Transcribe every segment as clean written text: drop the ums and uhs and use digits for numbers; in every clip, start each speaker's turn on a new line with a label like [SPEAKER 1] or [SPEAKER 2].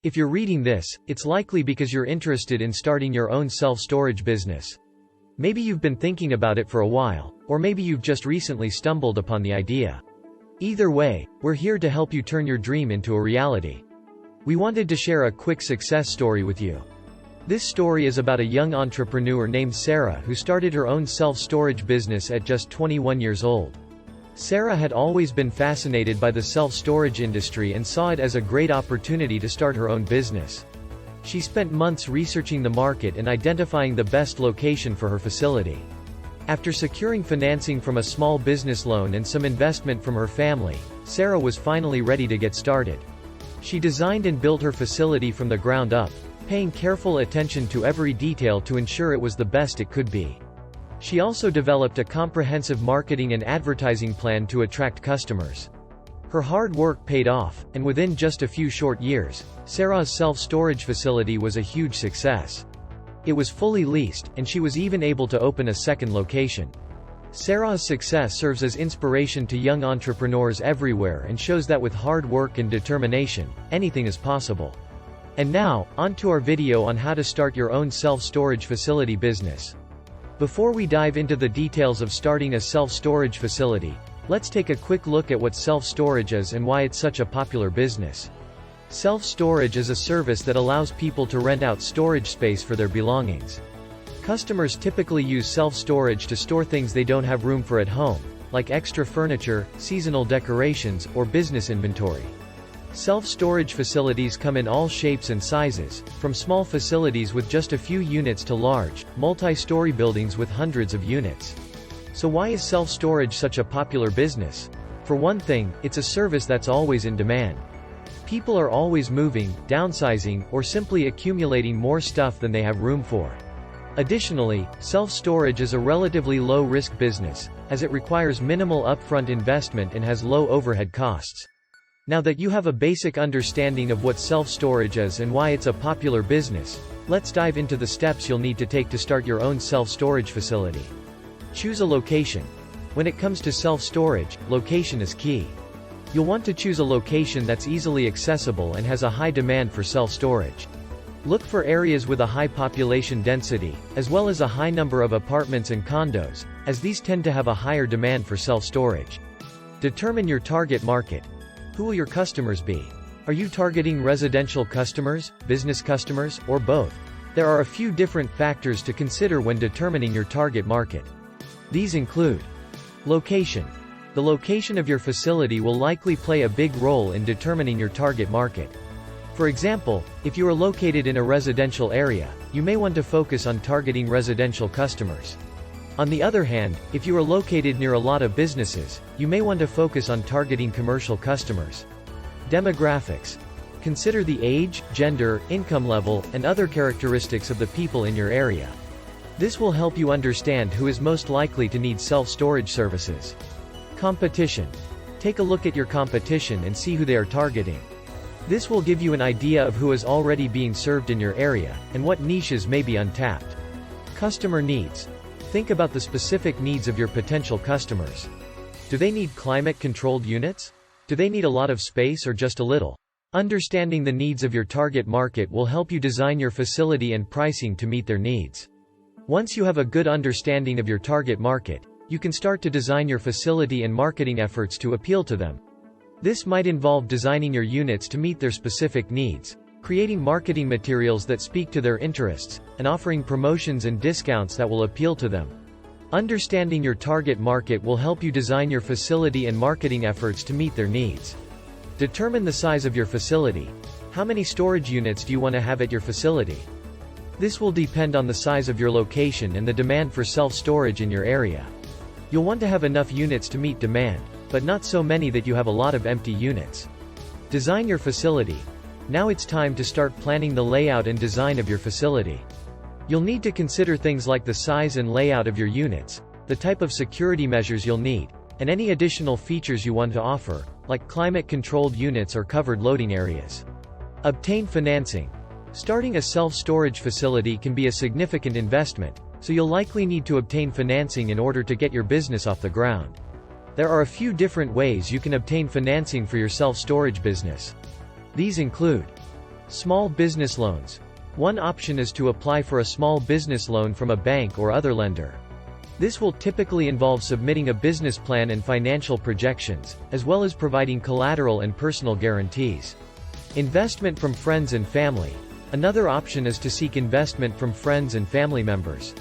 [SPEAKER 1] If you're reading this, it's likely because you're interested in starting your own self-storage business. Maybe you've been thinking about it for a while, or maybe you've just recently stumbled upon the idea. Either way, we're here to help you turn your dream into a reality. We wanted to share a quick success story with you. This story is about a young entrepreneur named Sarah who started her own self-storage business at just 21 years old. Sarah had always been fascinated by the self-storage industry and saw it as a great opportunity to start her own business. She spent months researching the market and identifying the best location for her facility. After securing financing from a small business loan and some investment from her family, Sarah was finally ready to get started. She designed and built her facility from the ground up, paying careful attention to every detail to ensure it was the best it could be. She also developed a comprehensive marketing and advertising plan to attract customers. Her hard work paid off, and within just a few short years, Sarah's self-storage facility was a huge success. It was fully leased, and she was even able to open a second location. Sarah's success serves as inspiration to young entrepreneurs everywhere and shows that with hard work and determination, anything is possible. And now, on to our video on how to start your own self-storage facility business. Before we dive into the details of starting a self-storage facility, let's take a quick look at what self-storage is and why it's such a popular business. Self-storage is a service that allows people to rent out storage space for their belongings. Customers typically use self-storage to store things they don't have room for at home, like extra furniture, seasonal decorations, or business inventory. Self-storage facilities come in all shapes and sizes, from small facilities with just a few units to large, multi-story buildings with hundreds of units. So why is self-storage such a popular business? For one thing, it's a service that's always in demand. People are always moving, downsizing, or simply accumulating more stuff than they have room for. Additionally, self-storage is a relatively low-risk business, as it requires minimal upfront investment and has low overhead costs. Now that you have a basic understanding of what self-storage is and why it's a popular business, let's dive into the steps you'll need to take to start your own self-storage facility. Choose a location. When it comes to self-storage, location is key. You'll want to choose a location that's easily accessible and has a high demand for self-storage. Look for areas with a high population density, as well as a high number of apartments and condos, as these tend to have a higher demand for self-storage. Determine your target market. Who will your customers be? Are you targeting residential customers, business customers, or both? There are a few different factors to consider when determining your target market. These include location. The location of your facility will likely play a big role in determining your target market. For example, if you are located in a residential area, you may want to focus on targeting residential customers. On the other hand, if you are located near a lot of businesses, you may want to focus on targeting commercial customers. Demographics. Consider the age, gender, income level, and other characteristics of the people in your area. This will help you understand who is most likely to need self-storage services. Competition. Take a look at your competition and see who they are targeting. This will give you an idea of who is already being served in your area, and what niches may be untapped. Customer needs. Think about the specific needs of your potential customers. Do they need climate-controlled units? Do they need a lot of space or just a little? Understanding the needs of your target market will help you design your facility and pricing to meet their needs. Once you have a good understanding of your target market, you can start to design your facility and marketing efforts to appeal to them. This might involve designing your units to meet their specific needs, creating marketing materials that speak to their interests, and offering promotions and discounts that will appeal to them. Understanding your target market will help you design your facility and marketing efforts to meet their needs. Determine the size of your facility. How many storage units do you want to have at your facility? This will depend on the size of your location and the demand for self-storage in your area. You'll want to have enough units to meet demand, but not so many that you have a lot of empty units. Design your facility. Now it's time to start planning the layout and design of your facility. You'll need to consider things like the size and layout of your units, the type of security measures you'll need, and any additional features you want to offer, like climate-controlled units or covered loading areas. Obtain financing. Starting a self-storage facility can be a significant investment, so you'll likely need to obtain financing in order to get your business off the ground. There are a few different ways you can obtain financing for your self-storage business. These include Small business loans. One option is to apply for a small business loan from a bank or other lender. This will typically involve submitting a business plan and financial projections, as well as providing collateral and personal guarantees. Investment from friends and family. Another option is to seek investment from friends and family members.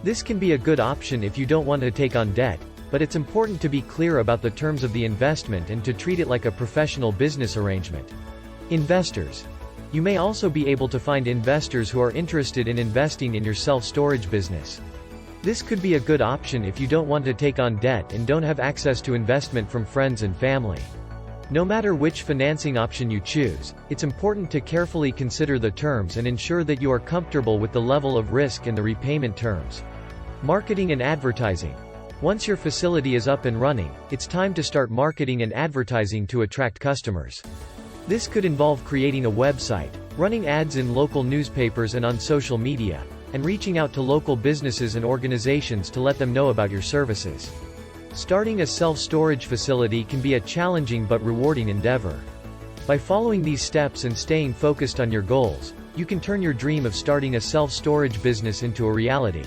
[SPEAKER 1] This can be a good option if you don't want to take on debt, but it's important to be clear about the terms of the investment and to treat it like a professional business arrangement. Investors. You may also be able to find investors who are interested in investing in your self-storage business. This could be a good option if you don't want to take on debt and don't have access to investment from friends and family. No matter which financing option you choose, it's important to carefully consider the terms and ensure that you are comfortable with the level of risk and the repayment terms. Marketing and advertising. Once your facility is up and running, it's time to start marketing and advertising to attract customers. This could involve creating a website, running ads in local newspapers and on social media, and reaching out to local businesses and organizations to let them know about your services. Starting a self-storage facility can be a challenging but rewarding endeavor. By following these steps and staying focused on your goals, you can turn your dream of starting a self-storage business into a reality.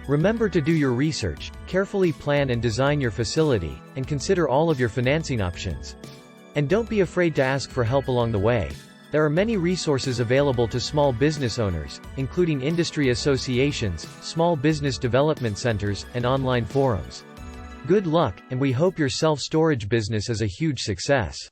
[SPEAKER 1] Remember to do your research, carefully plan and design your facility, and consider all of your financing options. And don't be afraid to ask for help along the way. There are many resources available to small business owners, including industry associations, small business development centers, and online forums. Good luck, and we hope your self-storage business is a huge success.